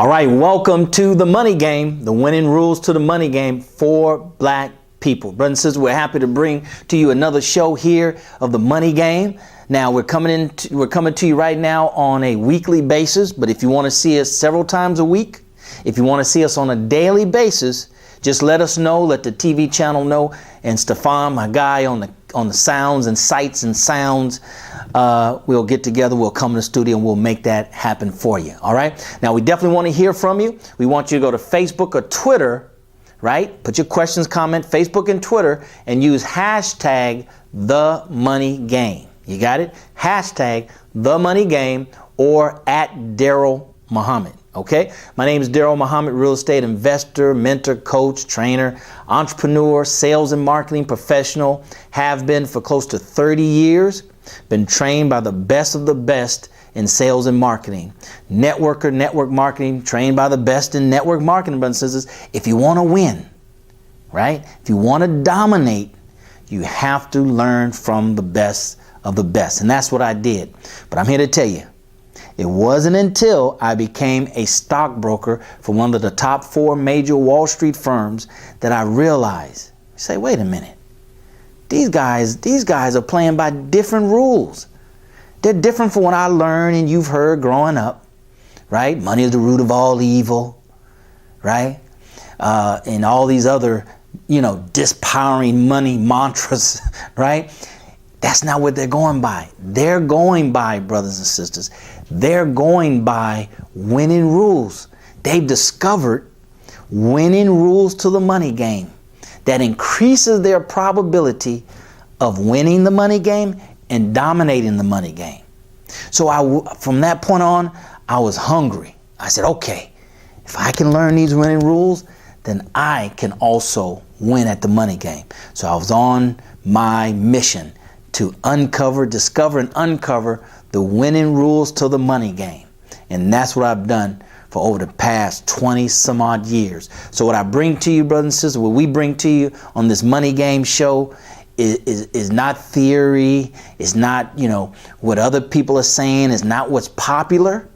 All right, welcome to the money game, the winning rules to the money game for black people. Brothers and sisters, we're happy to bring to you another show here of the money game. Now we're coming to you right now on a weekly basis, but if you want to see us several times a week, if you want to see us on a daily basis, just let us know, let the TV channel know, and Stefan, my guy on the sounds and sights and sounds, we'll get together, we'll come to the studio and we'll make that happen for you. All right. Now we definitely want to hear from you. We want you to go to Facebook or Twitter, right? Put your questions, comment, Facebook and Twitter, and use hashtag the money game. You got it? Hashtag the money game or at Daryl Muhammad. Okay. My name is Daryl Muhammad, real estate investor, mentor, coach, trainer, entrepreneur, sales and marketing professional, have been for close to 30 years. Been trained by the best of the best in sales and marketing. Networker, network marketing, trained by the best in network marketing, brothers and sisters. If you want to win, right? If you want to dominate, you have to learn from the best of the best. And that's what I did. But I'm here to tell you, it wasn't until I became a stockbroker for one of the top 4 major Wall Street firms that I realized, say, wait a minute. These guys are playing by different rules. They're different from what I learned and you've heard growing up, right? Money is the root of all evil, right? And all these other, dispowering money mantras, right? That's not what they're going by. They're going by, brothers and sisters, they're going by winning rules. They've discovered winning rules to the money game that increases their probability of winning the money game and dominating the money game. So from that point on, I was hungry. I said, okay, if I can learn these winning rules, then I can also win at the money game. So I was on my mission to discover and uncover the winning rules to the money game. And that's what I've done for over the past 20 some odd years. So what I bring to you, brothers and sisters, what we bring to you on this money game show is not theory. It's not, what other people are saying. It's not what's popular.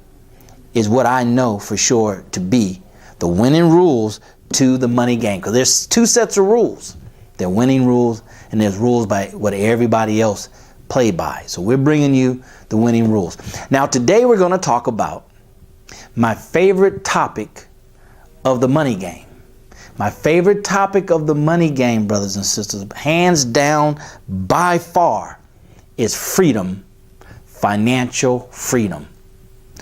Is what I know for sure to be the winning rules to the money game. Because there's 2 sets of rules. They're winning rules and there's rules by what everybody else play by. So we're bringing you the winning rules. Now today we're going to talk about my favorite topic of the money game. My favorite topic of the money game, brothers and sisters, hands down by far, is freedom, financial freedom.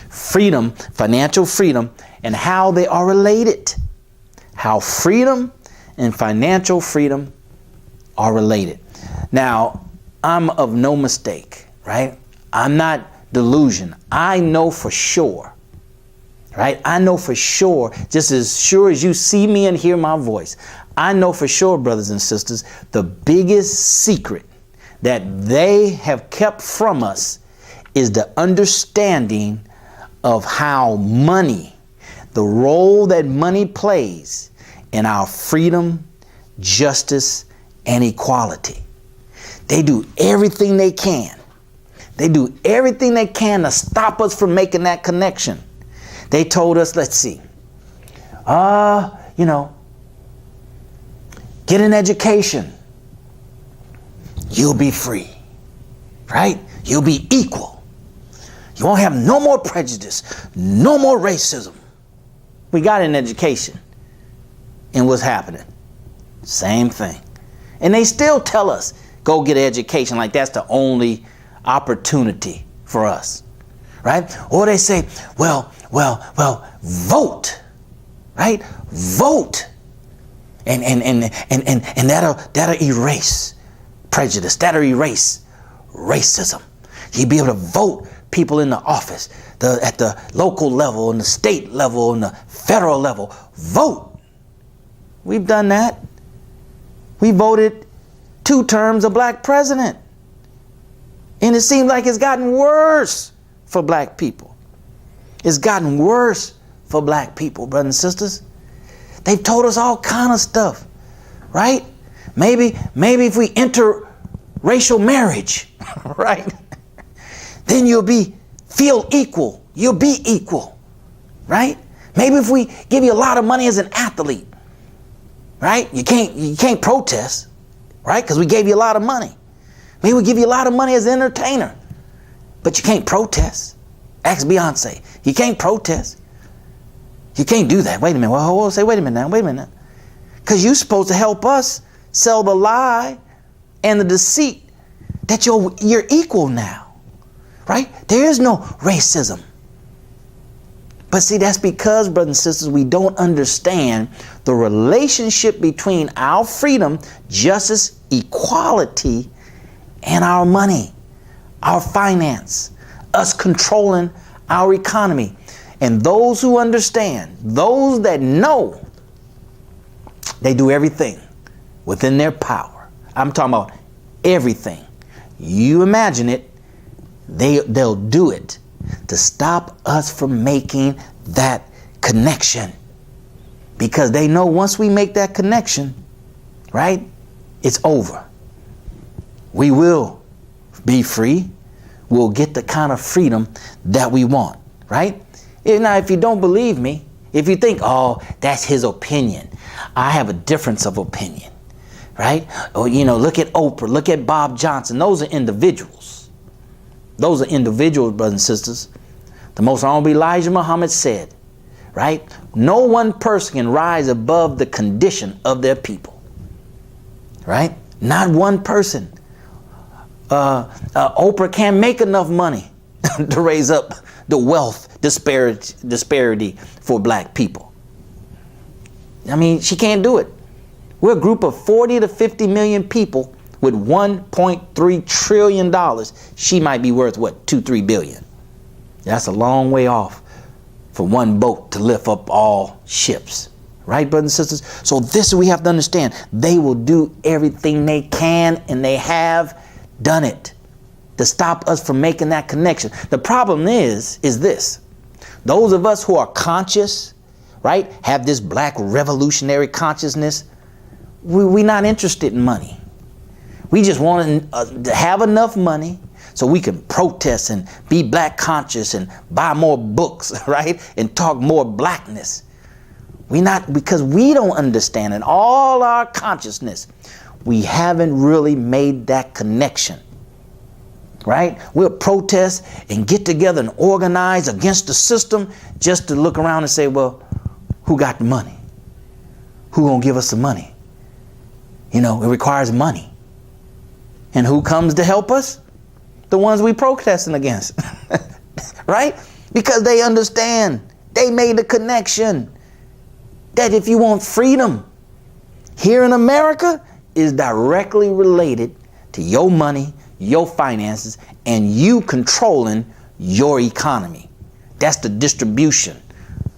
Freedom, financial freedom, and how they are related. How freedom and financial freedom are related. Now, I'm of no mistake, right? I'm not delusion. I know for sure, right? I know for sure, just as sure as you see me and hear my voice, I know for sure, brothers and sisters, the biggest secret that they have kept from us is the understanding of how money, the role that money plays in our freedom, justice, and equality. They do everything they can. They do everything they can to stop us from making that connection. They told us, let's see, get an education. You'll be free, right? You'll be equal. You won't have no more prejudice, no more racism. We got an education. And what's happening? Same thing. And they still tell us, go get an education, like that's the only opportunity for us, right? Or they say, well, vote, right? Vote. And that'll erase prejudice. That'll erase racism. You'll be able to vote people in the office, at the local level, and the state level, and the federal level. Vote. We've done that. We voted 2 terms of black president. And it seems like it's gotten worse for black people. It's gotten worse for black people, brothers and sisters. They've told us all kind of stuff, right? Maybe if we enter racial marriage, right? Then you'll feel equal. You'll be equal, right? Maybe if we give you a lot of money as an athlete, right? You can't protest, right? Because we gave you a lot of money. Maybe we give you a lot of money as an entertainer, but you can't protest. Ask Beyonce. You can't protest. You can't do that. Wait a minute. Well, wait a minute now. Wait a minute now. Because you're supposed to help us sell the lie and the deceit that you're equal now, right? There is no racism. But see, that's because, brothers and sisters, we don't understand the relationship between our freedom, justice, equality, and our money, our finance, us controlling our economy. And those who understand, those that know, they do everything within their power. I'm talking about everything. You imagine it, they'll do it to stop us from making that connection. Because they know once we make that connection, right, it's over. We will be free. We'll get the kind of freedom that we want, right? Now, if you don't believe me, if you think, oh, that's his opinion, I have a difference of opinion, right? Or, look at Oprah, look at Bob Johnson. Those are individuals. Those are individuals, brothers and sisters. The Most Honorable Elijah Muhammad said, right? No one person can rise above the condition of their people, right? Not one person. Oprah can't make enough money to raise up the wealth disparity for black people. I mean, she can't do it. We're a group of 40 to 50 million people with $1.3 trillion. She might be worth, what, 2-3 billion. That's a long way off for one boat to lift up all ships. Right, brothers and sisters? So this we have to understand. They will do everything they can, and they have done it to stop us from making that connection. The problem is this. Those of us who are conscious, right, have this black revolutionary consciousness, we're not interested in money. We just want to have enough money so we can protest and be black conscious and buy more books, right, and talk more blackness. Because we don't understand in all our consciousness, we haven't really made that connection, right? We'll protest and get together and organize against the system just to look around and say, well, who got the money? Who gonna give us the money? It requires money. And who comes to help us? The ones we protesting against, right? Because they understand, they made the connection that if you want freedom here in America, is directly related to your money, your finances, and you controlling your economy. That's the distribution,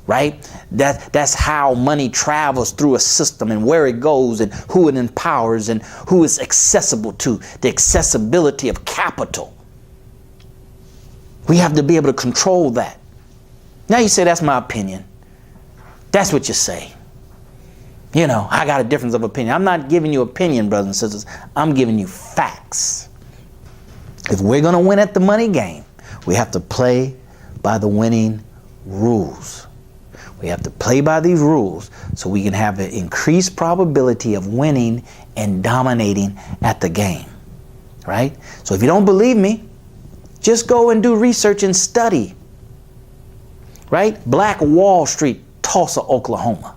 right? That's how money travels through a system and where it goes and who it empowers and who it's accessible to, the accessibility of capital. We have to be able to control that. Now you say, that's my opinion. That's what you say. I got a difference of opinion. I'm not giving you opinion, brothers and sisters. I'm giving you facts. If we're going to win at the money game, we have to play by the winning rules. We have to play by these rules so we can have an increased probability of winning and dominating at the game, right? So if you don't believe me, just go and do research and study, right? Black Wall Street, Tulsa, Oklahoma.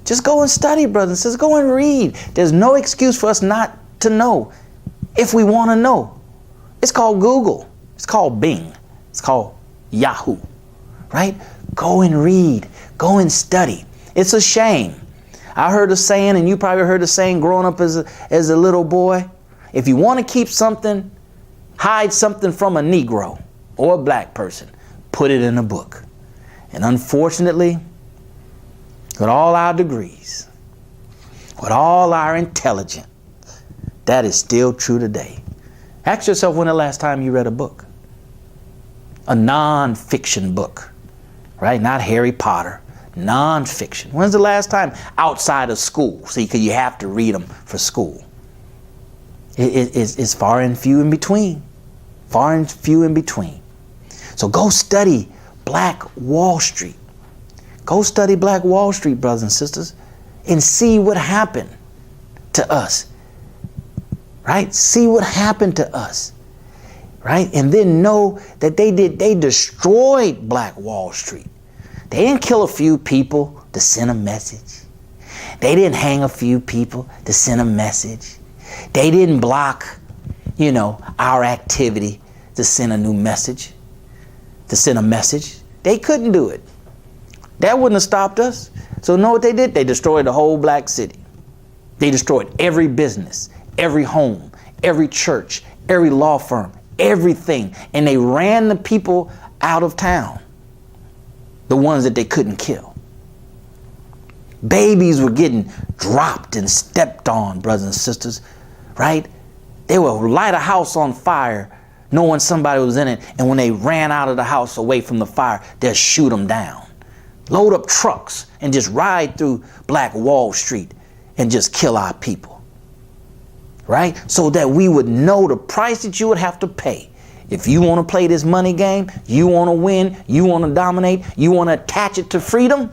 Just go and study, brothers and sisters. Go and read. There's no excuse for us not to know if we want to know. It's called Google. It's called Bing. It's called Yahoo, right? Go and read. Go and study. It's a shame. I heard a saying, and you probably heard a saying growing up as a little boy. If you want to keep something, hide something from a Negro or a black person, put it in a book. And unfortunately, with all our degrees, with all our intelligence, that is still true today. Ask yourself when the last time you read a book. A non-fiction book, right? Not Harry Potter, non-fiction. When's the last time outside of school? See, because you have to read them for school. It's far and few in between. Far and few in between. So go study Black Wall Street. Go study Black Wall Street, brothers and sisters, and see what happened to us. Right? See what happened to us. Right? And then know that they destroyed Black Wall Street. They didn't kill a few people to send a message. They didn't hang a few people to send a message. They didn't block, our activity to send a new message, to send a message. They couldn't do it. That wouldn't have stopped us. So know what they did? They destroyed the whole black city. They destroyed every business, every home, every church, every law firm, everything. And they ran the people out of town, the ones that they couldn't kill. Babies were getting dropped and stepped on, brothers and sisters, right? They would light a house on fire knowing somebody was in it, and when they ran out of the house away from the fire, they'll shoot them down. Load up trucks and just ride through Black Wall Street and just kill our people, right? So that we would know the price that you would have to pay. If you want to play this money game, you want to win, you want to dominate, you want to attach it to freedom,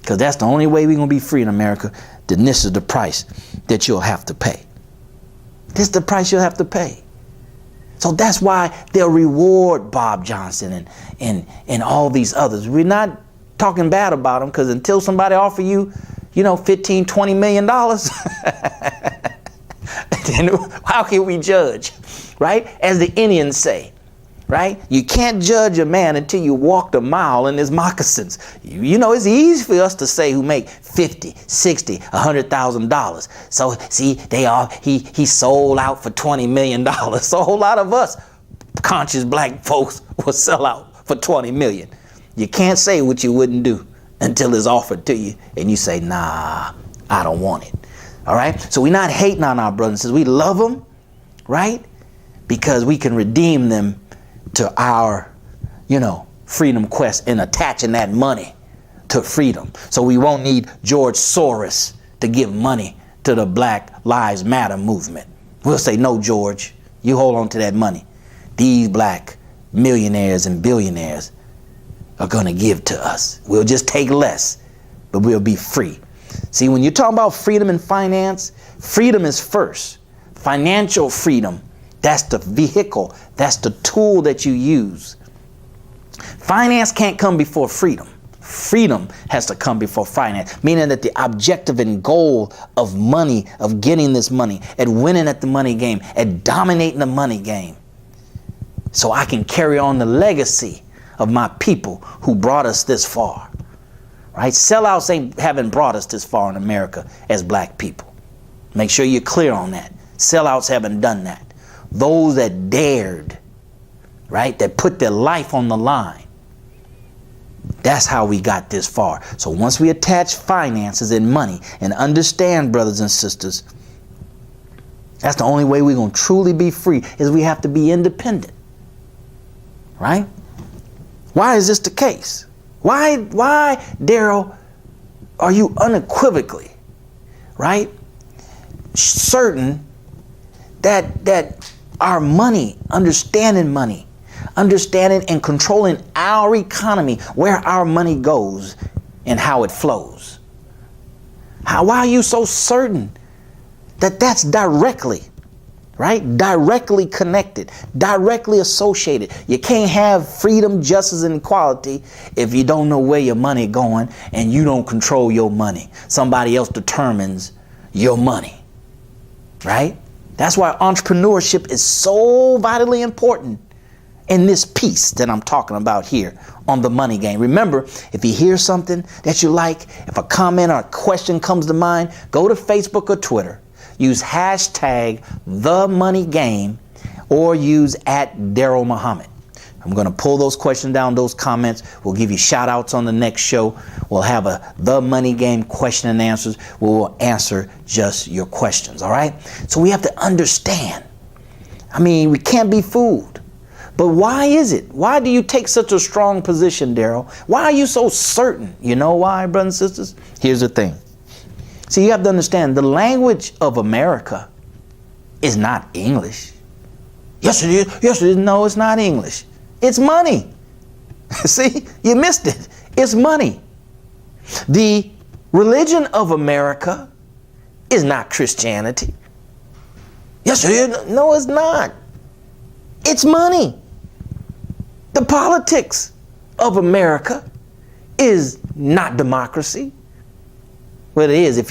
because that's the only way we're going to be free in America, then this is the price that you'll have to pay. This is the price you'll have to pay. So that's why they'll reward Bob Johnson and all these others. We're not talking bad about them, because until somebody offer you, $15, $20 million, then how can we judge, right? As the Indians say, right? You can't judge a man until you walked a mile in his moccasins. It's easy for us to say who make $50, $60, $100,000. So see, he sold out for $20 million. So a whole lot of us conscious black folks will sell out for $20 million. You can't say what you wouldn't do until it's offered to you and you say, nah, I don't want it. All right? So we're not hating on our brothers and sisters. We love them, right? Because we can redeem them to our, freedom quest and attaching that money to freedom. So we won't need George Soros to give money to the Black Lives Matter movement. We'll say, no, George, you hold on to that money. These black millionaires and billionaires are going to give to us. We'll just take less, but we'll be free. See, when you're talking about freedom in finance, freedom is first. Financial freedom, that's the vehicle, that's the tool that you use. Finance can't come before freedom. Freedom has to come before finance, meaning that the objective and goal of money, of getting this money, at winning at the money game, at dominating the money game, so I can carry on the legacy of my people who brought us this far. Right? Sellouts haven't brought us this far in America as black people. Make sure you're clear on that. Sellouts haven't done that. Those that dared, right, that put their life on the line, that's how we got this far. So once we attach finances and money and understand, brothers and sisters, that's the only way we're going to truly be free, is we have to be independent. Right? Why is this the case? Why, Daryl, are you unequivocally, right, certain that our money, understanding and controlling our economy, where our money goes and how it flows? Why are you so certain that that's directly, right, directly connected, directly associated? You can't have freedom, justice, and equality if you don't know where your money going and you don't control your money. Somebody else determines your money, right? That's why entrepreneurship is so vitally important in this piece that I'm talking about here on the money game. Remember, if you hear something that you like, if a comment or a question comes to mind, go to Facebook or Twitter. Use hashtag #TheMoneyGame or use @DarylMuhammad. I'm going to pull those questions down, those comments. We'll give you shout outs on the next show. We'll have a The Money Game question and answers where we'll answer just your questions. All right. So we have to understand. I mean, we can't be fooled. But why is it? Why do you take such a strong position, Daryl? Why are you so certain? You know why, brothers and sisters? Here's the thing. See, you have to understand, the language of America is not English. Yes, it is. Yes, it is. No, it's not English. It's money. See, you missed it. It's money. The religion of America is not Christianity. Yes, it is. No, it's not. It's money. The politics of America is not democracy. Well, it is if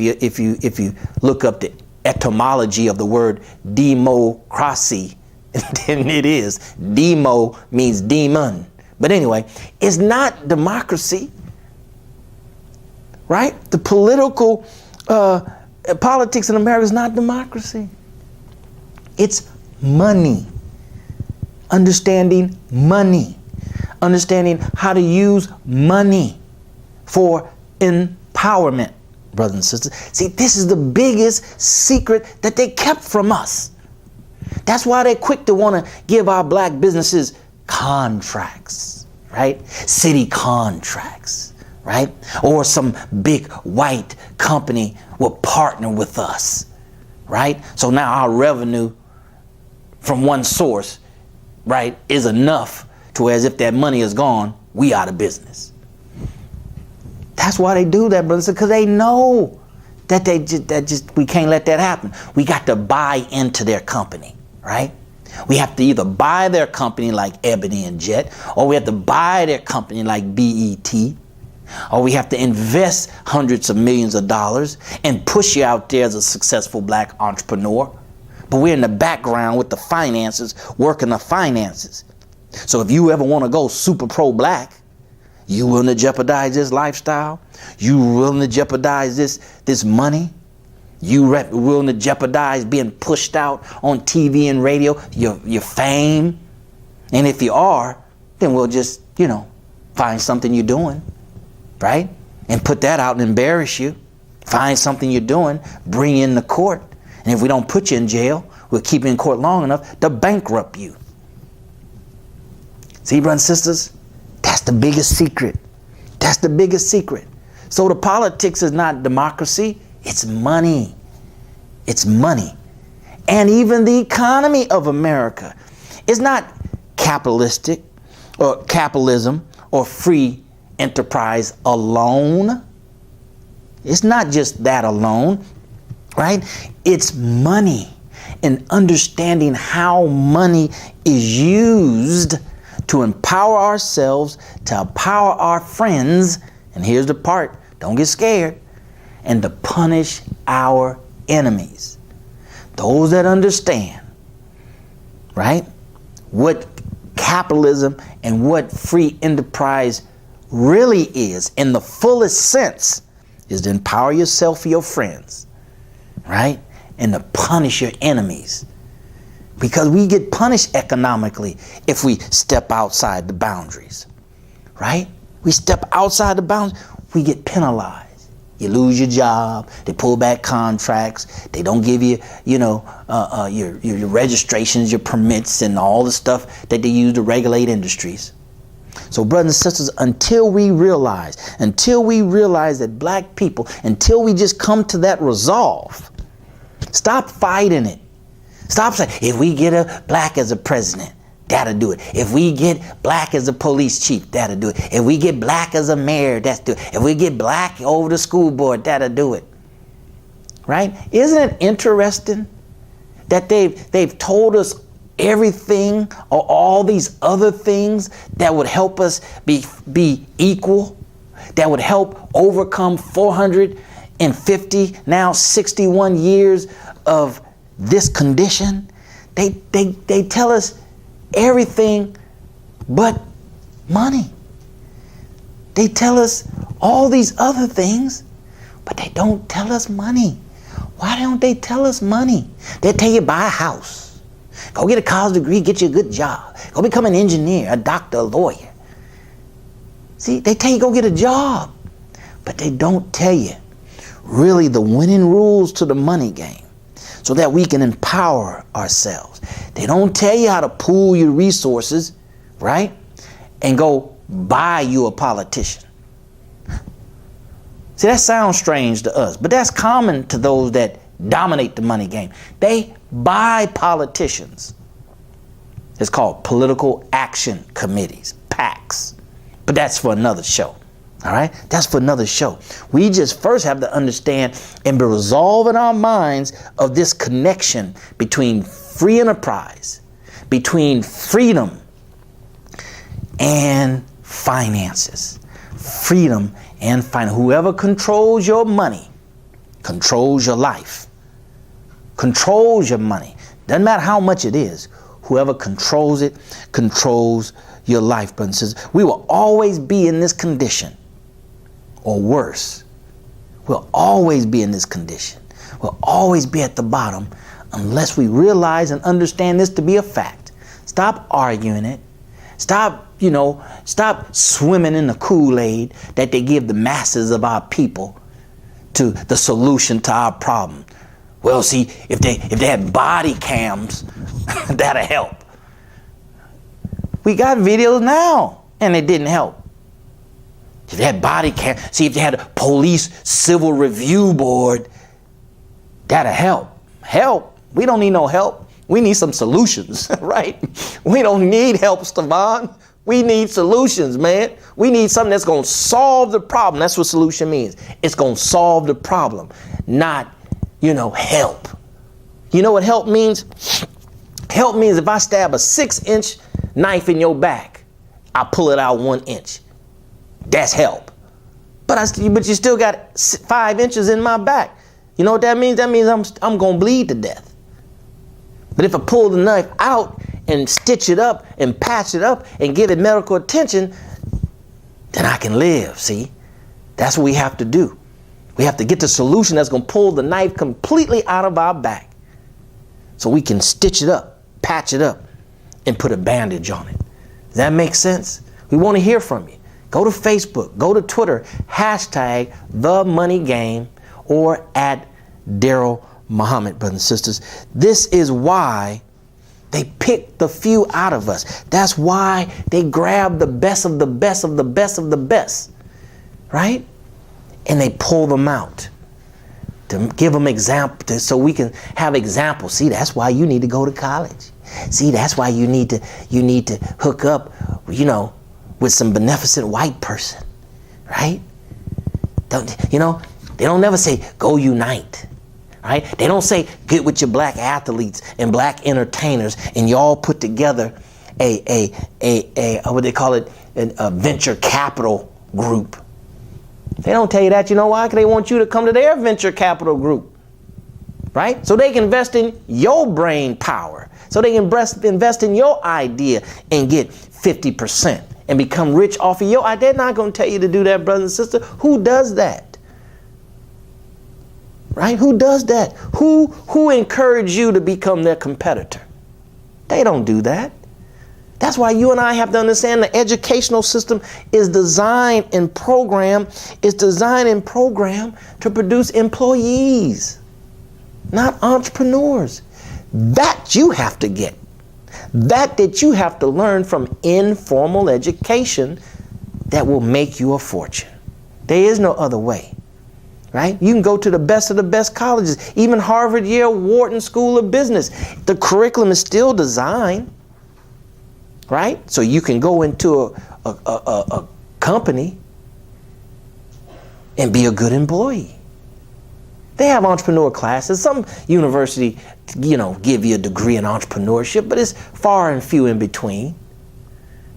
you look up the etymology of the word democracy, then it is. Demo means demon. But anyway, it's not democracy, right? The political politics in America is not democracy. It's money. Understanding money. Understanding how to use money for empowerment, brothers and sisters. See, this is the biggest secret that they kept from us. That's why they're quick to want to give our black businesses contracts, right? City contracts, right? Or some big white company will partner with us, right? So now our revenue from one source, right, is enough to as if that money is gone, we out of business. That's why they do that, brothers, because they know that we can't let that happen. We got to buy into their company, right? We have to either buy their company like Ebony and Jet, or we have to buy their company like BET, or we have to invest hundreds of millions of dollars and push you out there as a successful black entrepreneur. But we're in the background with the finances, working the finances. So if you ever want to go super pro-black, you willing to jeopardize this lifestyle? You willing to jeopardize this money? You willing to jeopardize being pushed out on TV and radio, your fame? And if you are, then we'll just, find something you're doing, right? And put that out and embarrass you. Find something you're doing, bring you in the court. And if we don't put you in jail, we'll keep you in court long enough to bankrupt you. See, brothers and sisters, that's the biggest secret. That's the biggest secret. So the politics is not democracy, it's money. It's money. And even the economy of America is not capitalistic or capitalism or free enterprise alone. It's not just that alone, right? It's money and understanding how money is used to empower ourselves, to empower our friends, and here's the part, don't get scared, and to punish our enemies. Those that understand, right, what capitalism and what free enterprise really is in the fullest sense is to empower yourself for your friends, right, and to punish your enemies. Because we get punished economically if we step outside the boundaries, right? We step outside the boundaries, we get penalized. You lose your job, they pull back contracts, they don't give you, your registrations, your permits, and all the stuff that they use to regulate industries. So brothers and sisters, until we realize that black people, until we just come to that resolve, stop fighting it. Stop saying, if we get a black as a president, that'll do it. If we get black as a police chief, that'll do it. If we get black as a mayor, that's do it. If we get black over the school board, that'll do it. Right? Isn't it interesting that they've told us everything or all these other things that would help us be equal, that would help overcome 450, now 61 years of this condition? They tell us everything but money. They tell us all these other things, but they don't tell us money. Why don't they tell us money? They tell you buy a house, go get a college degree, get you a good job, go become an engineer, a doctor, a lawyer. See, they tell you go get a job, but they don't tell you really the winning rules to the money game, so that we can empower ourselves. They don't tell you how to pool your resources, right? And go buy you a politician. See, that sounds strange to us, but that's common to those that dominate the money game. They buy politicians. It's called political action committees, PACs. But that's for another show. All right, that's for another show. We just first have to understand and be resolved in our minds of this connection between free enterprise, between freedom and finances. Freedom and finance. Whoever controls your money controls your life. Controls your money. Doesn't matter how much it is. Whoever controls it controls your life, brothers and sisters. We will always be in this condition, or worse. We'll always be in this condition. We'll always be at the bottom unless we realize and understand this to be a fact. Stop arguing it. Stop swimming in the Kool-Aid that they give the masses of our people to the solution to our problem. Well, see, if they had body cams, that'll help. We got videos now, and it didn't help. If they had body cam, see, if they had a police civil review board, that'll help. Help? We don't need no help. We need some solutions, right? We don't need help, Stevan. We need solutions, man. We need something that's going to solve the problem. That's what solution means. It's going to solve the problem, not, help. You know what help means? Help means if I stab a 6-inch knife in your back, I pull it out 1 inch. That's help. But you still got 5 inches in my back. You know what that means? That means I'm going to bleed to death. But if I pull the knife out and stitch it up and patch it up and give it medical attention, then I can live, see? That's what we have to do. We have to get the solution that's going to pull the knife completely out of our back so we can stitch it up, patch it up, and put a bandage on it. Does that make sense? We want to hear from you. Go to Facebook, go to Twitter, hashtag The Money Game, or at Daryl Muhammad, brothers and sisters. This is why they pick the few out of us. That's why they grab the best of the best of the best of the best, right? And they pull them out to give them examples so we can have examples. See, that's why you need to go to college. See, that's why you need to hook up, with some beneficent white person, right? They don't never say, go unite, right? They don't say, get with your black athletes and black entertainers and y'all put together a what they call it, a venture capital group. They don't tell you that. You know why? Because they want you to come to their venture capital group, right? So they can invest in your brain power. So they can invest in your idea and get 50% and become rich off of your idea. They're not going to tell you to do that, brothers and sisters. Who does that? Right? Who does that? Who encouraged you to become their competitor? They don't do that. That's why you and I have to understand the educational system is designed and programmed to produce employees, not entrepreneurs. That you have to get. That you have to learn from informal education that will make you a fortune. There is no other way, right? You can go to the best of the best colleges, even Harvard, Yale, Wharton School of Business. The curriculum is still designed, right? So you can go into a company and be a good employee. They have entrepreneur classes. Some university, give you a degree in entrepreneurship, but it's far and few in between,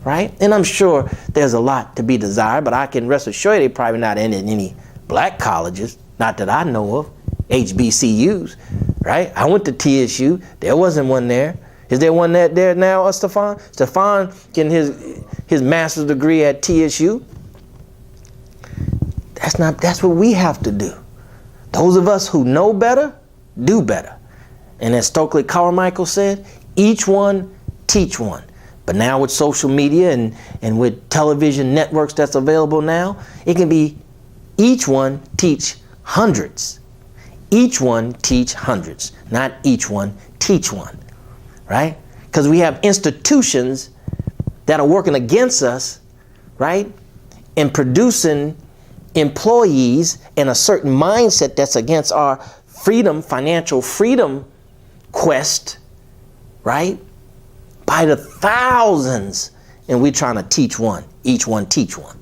right? And I'm sure there's a lot to be desired, but I can rest assured they're probably not in any black colleges, not that I know of, HBCUs, right? I went to TSU. There wasn't one there. Is there one there now, Stevan? Stevan getting his master's degree at TSU. That's what we have to do. Those of us who know better, do better. And as Stokely Carmichael said, each one, teach one. But now with social media and with television networks that's available now, it can be each one teach hundreds. Each one teach hundreds, not each one teach one, right? Because we have institutions that are working against us, right? And producing employees in a certain mindset that's against our freedom, financial freedom quest, right? By the thousands, and we're trying to teach one, each one teach one.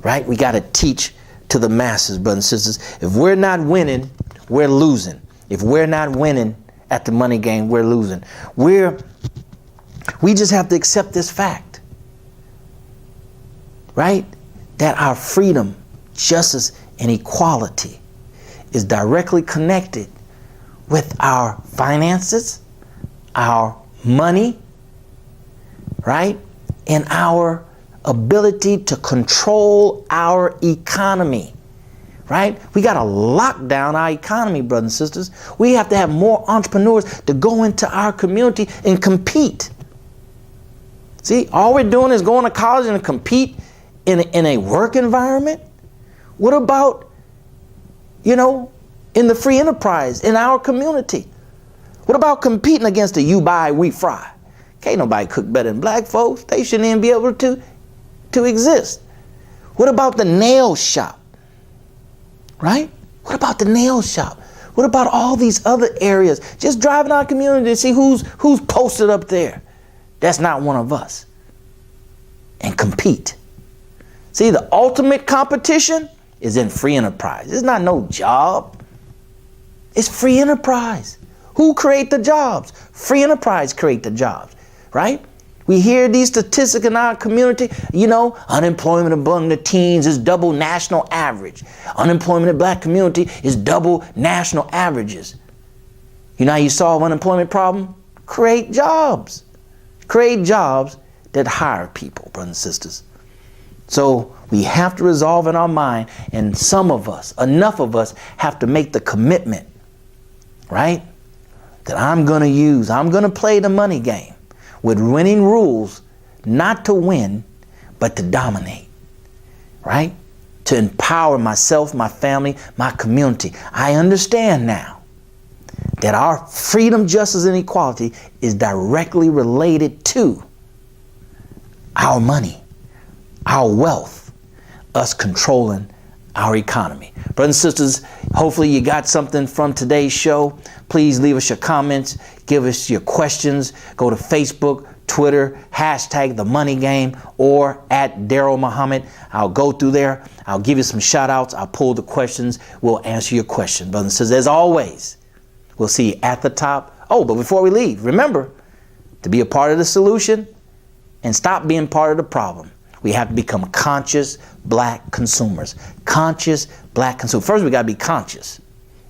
right? We got to teach to the masses, brothers and sisters. If we're not winning, we're losing. If we're not winning at the money game, we're losing. We just have to accept this fact, right? That our freedom, justice, and equality is directly connected with our finances, our money, right? And our ability to control our economy, right? We got to lock down our economy, brothers and sisters. We have to have more entrepreneurs to go into our community and compete. See, all we're doing is going to college and compete in a work environment. What about, in the free enterprise, in our community? What about competing against the you buy, we fry? Can't nobody cook better than black folks. They shouldn't even be able to exist. What about the nail shop? Right? What about the nail shop? What about all these other areas? Just driving our community to see who's posted up there. That's not one of us. And compete. See, the ultimate competition is in free enterprise. It's not no job. It's free enterprise. Who create the jobs? Free enterprise create the jobs, right? We hear these statistics in our community. Unemployment among the teens is double national average. Unemployment in the black community is double national averages. You know how you solve unemployment problem? Create jobs. Create jobs that hire people, brothers and sisters. So we have to resolve in our mind, and some of us, enough of us, have to make the commitment, right? That I'm going to play the money game with winning rules, not to win, but to dominate, right? To empower myself, my family, my community. I understand now that our freedom, justice, and equality is directly related to our money, our wealth, us controlling our economy. Brothers and sisters, hopefully you got something from today's show. Please leave us your comments, give us your questions. Go to Facebook, Twitter, #The Money Game, or @Daryl Muhammad. I'll go through there. I'll give you some shout outs. I'll pull the questions. We'll answer your question. Brothers and sisters, as always, we'll see you at the top. Oh, but before we leave, remember to be a part of the solution and stop being part of the problem. We have to become conscious black consumers. Conscious black consumers. First, we got to be conscious.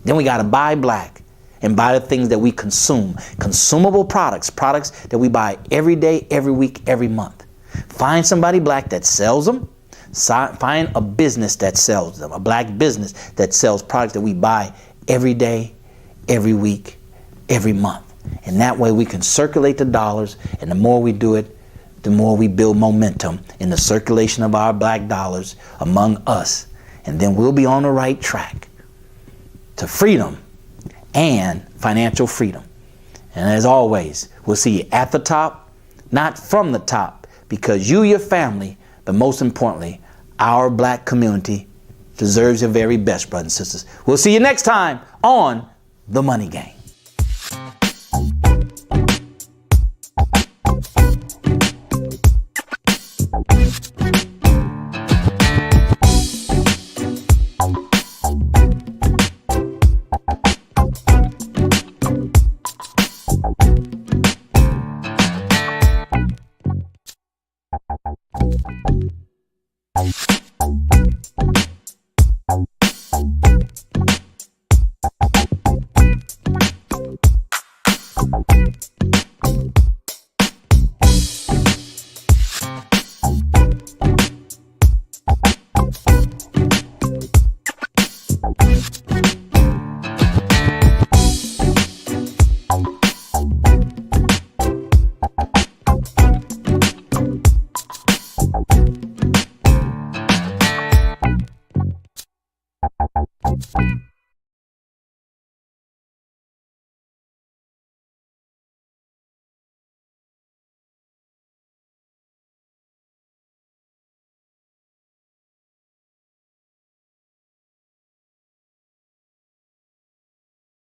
Then we got to buy black and buy the things that we consume. Consumable products that we buy every day, every week, every month. Find somebody black that sells them. Find a business that sells them, a black business that sells products that we buy every day, every week, every month. And that way we can circulate the dollars, and the more we do it, the more we build momentum in the circulation of our black dollars among us. And then we'll be on the right track to freedom and financial freedom. And as always, we'll see you at the top, not from the top, because you, your family, but most importantly, our black community deserves your very best, brothers and sisters. We'll see you next time on The Money Game.